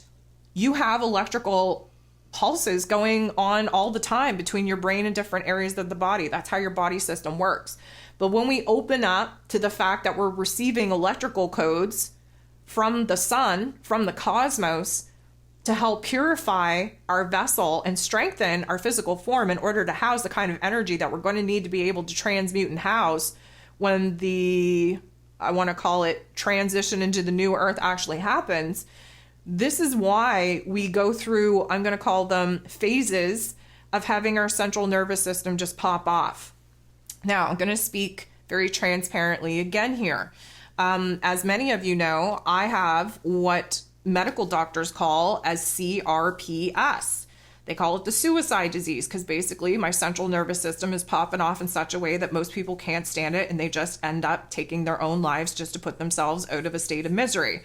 you have electrical pulses going on all the time between your brain and different areas of the body. That's how your body system works. But when we open up to the fact that we're receiving electrical codes from the sun, from the cosmos, to help purify our vessel and strengthen our physical form in order to house the kind of energy that we're going to need to be able to transmute and house when the, I want to call it, transition into the new earth actually happens. This is why we go through, I'm going to call them phases of having our central nervous system just pop off. Now, I'm going to speak very transparently again here. As many of you know, I have what medical doctors call as CRPS. They call it the suicide disease because basically my central nervous system is popping off in such a way that most people can't stand it and they just end up taking their own lives just to put themselves out of a state of misery.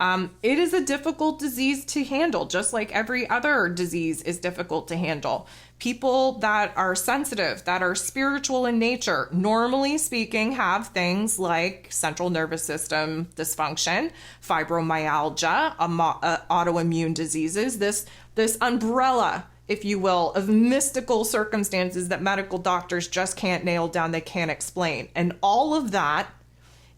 It is a difficult disease to handle, just like every other disease is difficult to handle. People that are sensitive, that are spiritual in nature, normally speaking, have things like central nervous system dysfunction, fibromyalgia, autoimmune diseases, this umbrella, if you will, of mystical circumstances that medical doctors just can't nail down, they can't explain. And all of that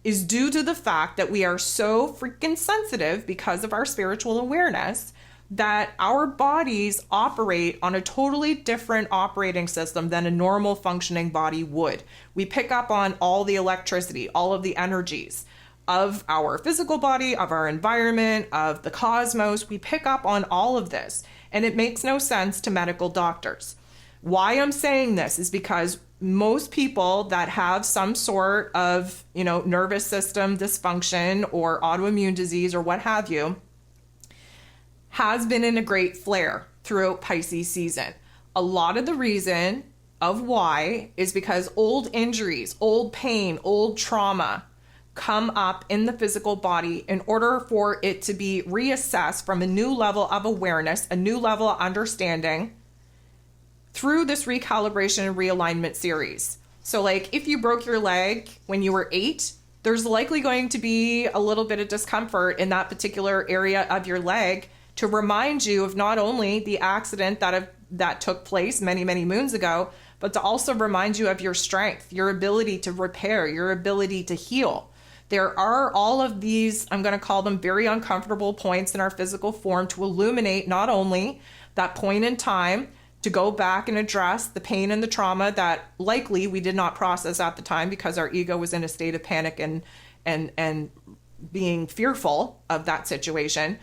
is due to the fact that we are so freaking sensitive because of our spiritual awareness that our bodies operate on a totally different operating system than a normal functioning body would. We pick up on all the electricity, all of the energies of our physical body, of our environment, of the cosmos. We pick up on all of this, and it makes no sense to medical doctors. Why I'm saying this is because most people that have some sort of, nervous system dysfunction or autoimmune disease or what have you, has been in a great flare throughout Pisces season. A lot of the reason of why is because old injuries, old pain, old trauma come up in the physical body in order for it to be reassessed from a new level of awareness, a new level of understanding, through this recalibration and realignment series. So like if you broke your leg when you were 8, there's likely going to be a little bit of discomfort in that particular area of your leg to remind you of not only the accident that took place many, many moons ago, but to also remind you of your strength, your ability to repair, your ability to heal. There are all of these, I'm going to call them very uncomfortable points in our physical form to illuminate not only that point in time, to go back and address the pain and the trauma that likely we did not process at the time because our ego was in a state of panic and being fearful of that situation.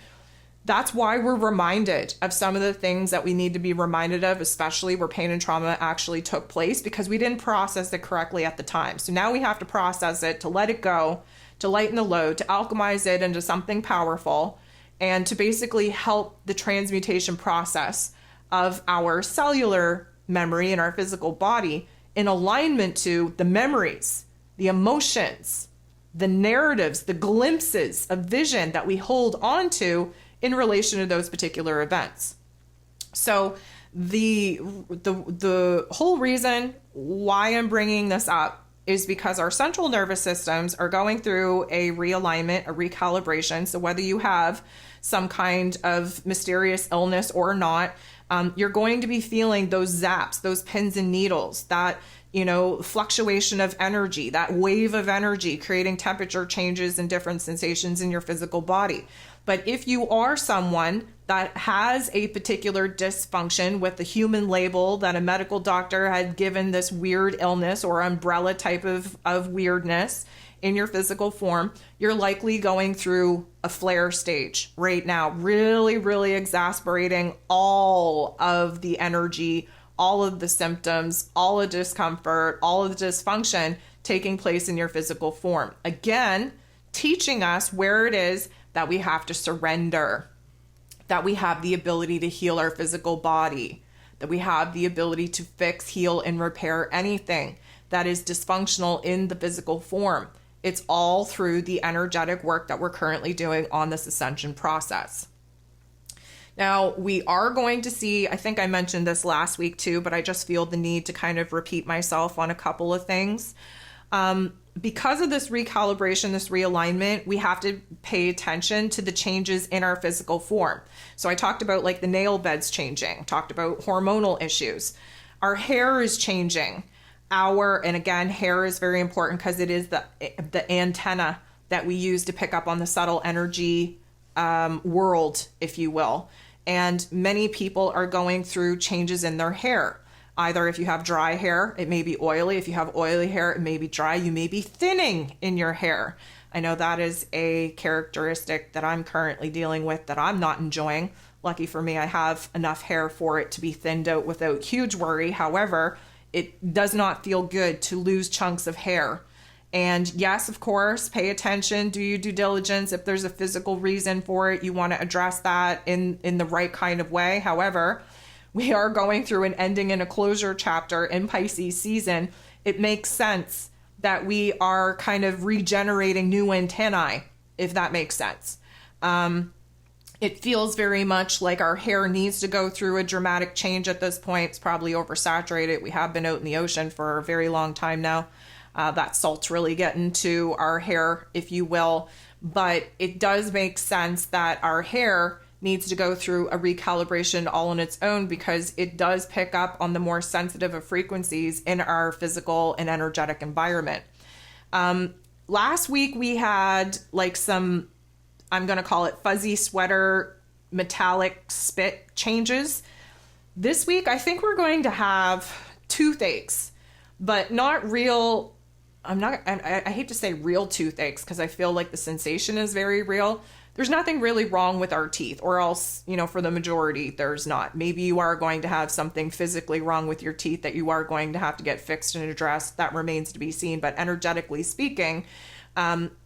That's why we're reminded of some of the things that we need to be reminded of, especially where pain and trauma actually took place, because we didn't process it correctly at the time. So now we have to process it, to let it go, to lighten the load, to alchemize it into something powerful, and to basically help the transmutation process of our cellular memory in our physical body in alignment to the memories, the emotions, the narratives, the glimpses of vision that we hold on to in relation to those particular events. So the whole reason why I'm bringing this up is because our central nervous systems are going through a realignment, a recalibration. So whether you have some kind of mysterious illness or not, you're going to be feeling those zaps, those pins and needles, that fluctuation of energy, that wave of energy, creating temperature changes and different sensations in your physical body. But if you are someone that has a particular dysfunction with the human label that a medical doctor had given this weird illness or umbrella type of weirdness in your physical form, you're likely going through a flare stage right now, really, really exasperating all of the energy, all of the symptoms, all of the discomfort, all of the dysfunction taking place in your physical form. Again, teaching us where it is that we have to surrender, that we have the ability to heal our physical body, that we have the ability to fix, heal, and repair anything that is dysfunctional in the physical form. It's all through the energetic work that we're currently doing on this ascension process. Now, we are going to see, I think I mentioned this last week too, but I just feel the need to kind of repeat myself on a couple of things. Because of this recalibration, this realignment, we have to pay attention to the changes in our physical form. So I talked about like the nail beds changing, talked about hormonal issues. Our hair is changing. And again, hair is very important because it is the antenna that we use to pick up on the subtle energy world, if you will. And many people are going through changes in their hair. Either if you have dry hair, it may be oily. If you have oily hair, it may be dry. You may be thinning in your hair. I know that is a characteristic that I'm currently dealing with that I'm not enjoying. Lucky for me, I have enough hair for it to be thinned out without huge worry. However, it does not feel good to lose chunks of hair. And yes, of course, pay attention, do your due diligence. If there's a physical reason for it, you want to address that in the right kind of way. However, we are going through an ending and a closure chapter in Pisces season. It makes sense that we are kind of regenerating new antennae, if that makes sense. It feels very much like our hair needs to go through a dramatic change at this point. It's probably oversaturated. We have been out in the ocean for a very long time now. That salt's really getting to our hair, if you will. But it does make sense that our hair needs to go through a recalibration all on its own because it does pick up on the more sensitive of frequencies in our physical and energetic environment. Last week we had like some, I'm going to call it fuzzy sweater metallic spit changes. This week I think we're going to have toothaches, but not real. I hate to say real toothaches because I feel like the sensation is very real. There's nothing really wrong with our teeth, or else, for the majority, there's not. Maybe you are going to have something physically wrong with your teeth that you are going to have to get fixed and addressed. That remains to be seen. But energetically speaking,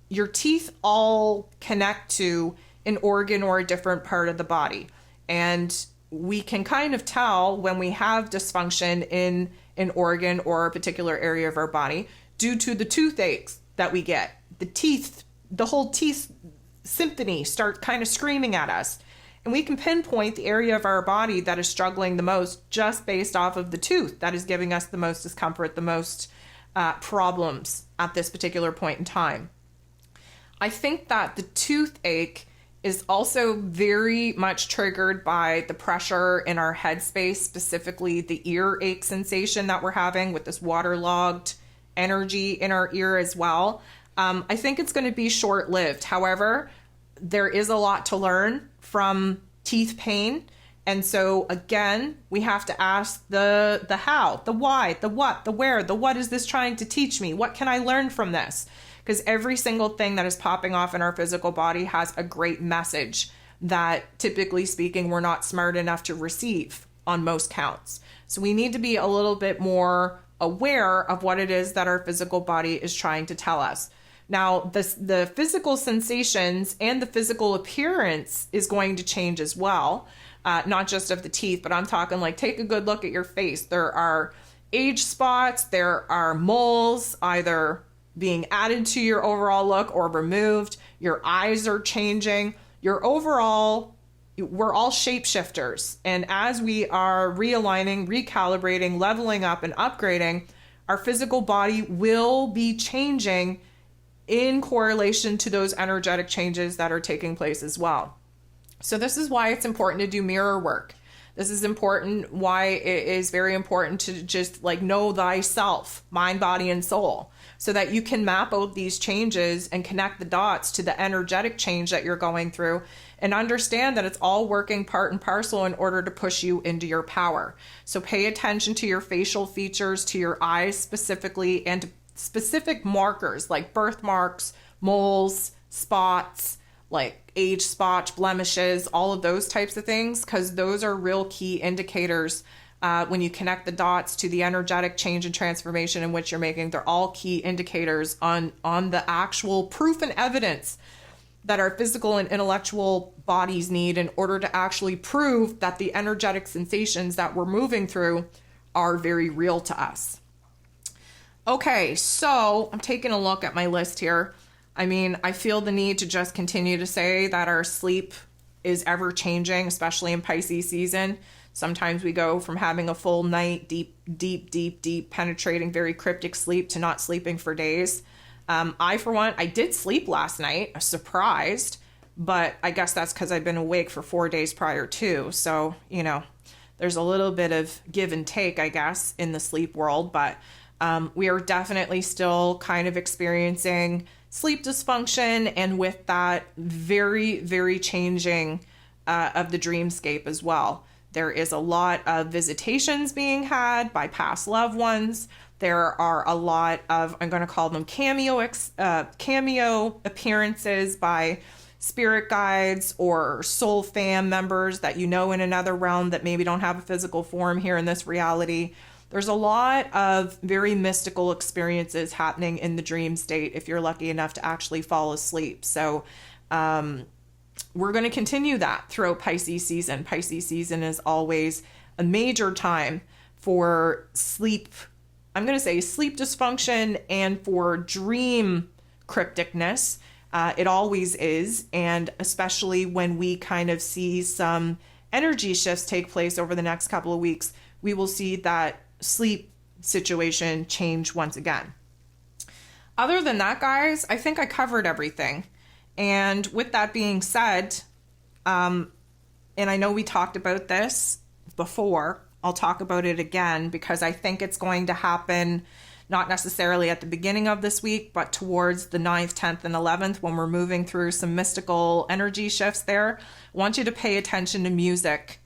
your teeth all connect to an organ or a different part of the body. And we can kind of tell when we have dysfunction in an organ or a particular area of our body due to the toothaches that we get. The whole teeth symphony start kind of screaming at us. And we can pinpoint the area of our body that is struggling the most just based off of the tooth that is giving us the most discomfort, the most problems at this particular point in time. I think that the toothache is also very much triggered by the pressure in our headspace, specifically the ear ache sensation that we're having with this waterlogged energy in our ear as well. I think it's going to be short-lived. However, there is a lot to learn from teeth pain. And so again, we have to ask the how, the why, the what, the where, the what is this trying to teach me? What can I learn from this? Because every single thing that is popping off in our physical body has a great message that, typically speaking, we're not smart enough to receive on most counts. So we need to be a little bit more aware of what it is that our physical body is trying to tell us. Now, the physical sensations and the physical appearance is going to change as well, not just of the teeth, but I'm talking like take a good look at your face. There are age spots, there are moles, either being added to your overall look or removed. Your eyes are changing. We're all shapeshifters. And as we are realigning, recalibrating, leveling up, and upgrading, our physical body will be changing in correlation to those energetic changes that are taking place as well. So this is why it's important to do mirror work. This is important, why it is very important to just like know thyself, mind, body, and soul, so that you can map out these changes and connect the dots to the energetic change that you're going through, and understand that it's all working part and parcel in order to push you into your power. So pay attention to your facial features, to your eyes specifically, and to specific markers like birthmarks, moles, spots, like age spots, blemishes, all of those types of things, because those are real key indicators when you connect the dots to the energetic change and transformation in which you're making. They're all key indicators on the actual proof and evidence that our physical and intellectual bodies need in order to actually prove that the energetic sensations that we're moving through are very real to us. Okay, so I'm taking a look at my list here. I mean, I feel the need to just continue to say that our sleep is ever changing, especially in Pisces season. Sometimes we go from having a full night, deep, penetrating, very cryptic sleep to not sleeping for days. For one, I did sleep last night. I was surprised, but I guess that's because I've been awake for 4 days prior to. So, there's a little bit of give and take, I guess, in the sleep world, but we are definitely still kind of experiencing sleep dysfunction, and with that, very, very changing of the dreamscape as well. There is a lot of visitations being had by past loved ones. There are a lot of, I'm going to call them cameo appearances by spirit guides or soul fam members that you know in another realm that maybe don't have a physical form here in this reality. There's a lot of very mystical experiences happening in the dream state if you're lucky enough to actually fall asleep. So we're going to continue that throughout Pisces season. Pisces season is always a major time for sleep. I'm going to say sleep dysfunction and for dream crypticness. It always is. And especially when we kind of see some energy shifts take place over the next couple of weeks, we will see that sleep situation change once again. Other than that, guys, I think I covered everything. And with that being said, and I know we talked about this before, I'll talk about it again because I think it's going to happen not necessarily at the beginning of this week, but towards the 9th, 10th, and 11th when we're moving through some mystical energy shifts there. I want you to pay attention to music.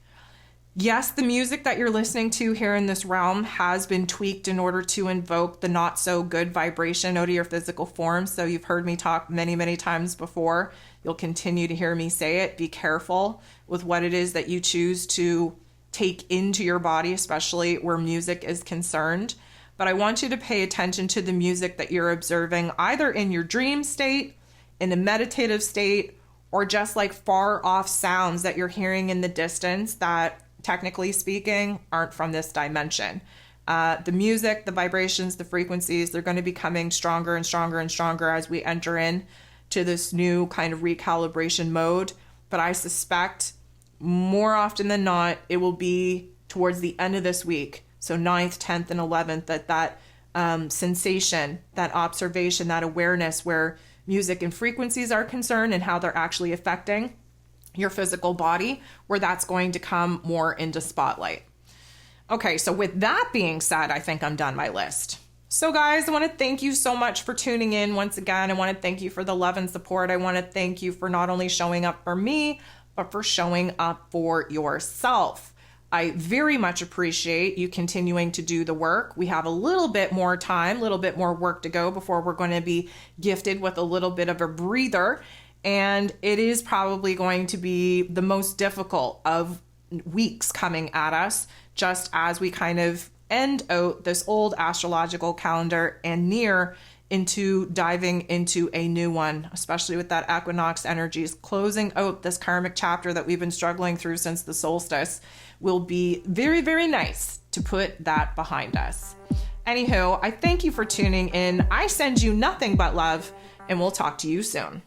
Yes, the music that you're listening to here in this realm has been tweaked in order to invoke the not so good vibration out of your physical form. So you've heard me talk many, many times before. You'll continue to hear me say it. Be careful with what it is that you choose to take into your body, especially where music is concerned. But I want you to pay attention to the music that you're observing, either in your dream state, in a meditative state, or just like far off sounds that you're hearing in the distance that, technically speaking, aren't from this dimension. The music, the vibrations, the frequencies, they're going to be coming stronger and stronger and stronger as we enter in to this new kind of recalibration mode. But I suspect more often than not, it will be towards the end of this week. So 9th, 10th, and 11th, that sensation, that observation, that awareness where music and frequencies are concerned and how they're actually affecting your physical body, where that's going to come more into spotlight. Okay, so with that being said, I think I'm done my list. So guys, I want to thank you so much for tuning in once again. I want to thank you for the love and support. I want to thank you for not only showing up for me, but for showing up for yourself. I very much appreciate you continuing to do the work. We have a little bit more time, a little bit more work to go before we're going to be gifted with a little bit of a breather. And it is probably going to be the most difficult of weeks coming at us, just as we kind of end out this old astrological calendar and near into diving into a new one, especially with that equinox energies closing out this karmic chapter that we've been struggling through since the solstice. Will be very, very nice to put that behind us. Anywho, I thank you for tuning in. I send you nothing but love, and we'll talk to you soon.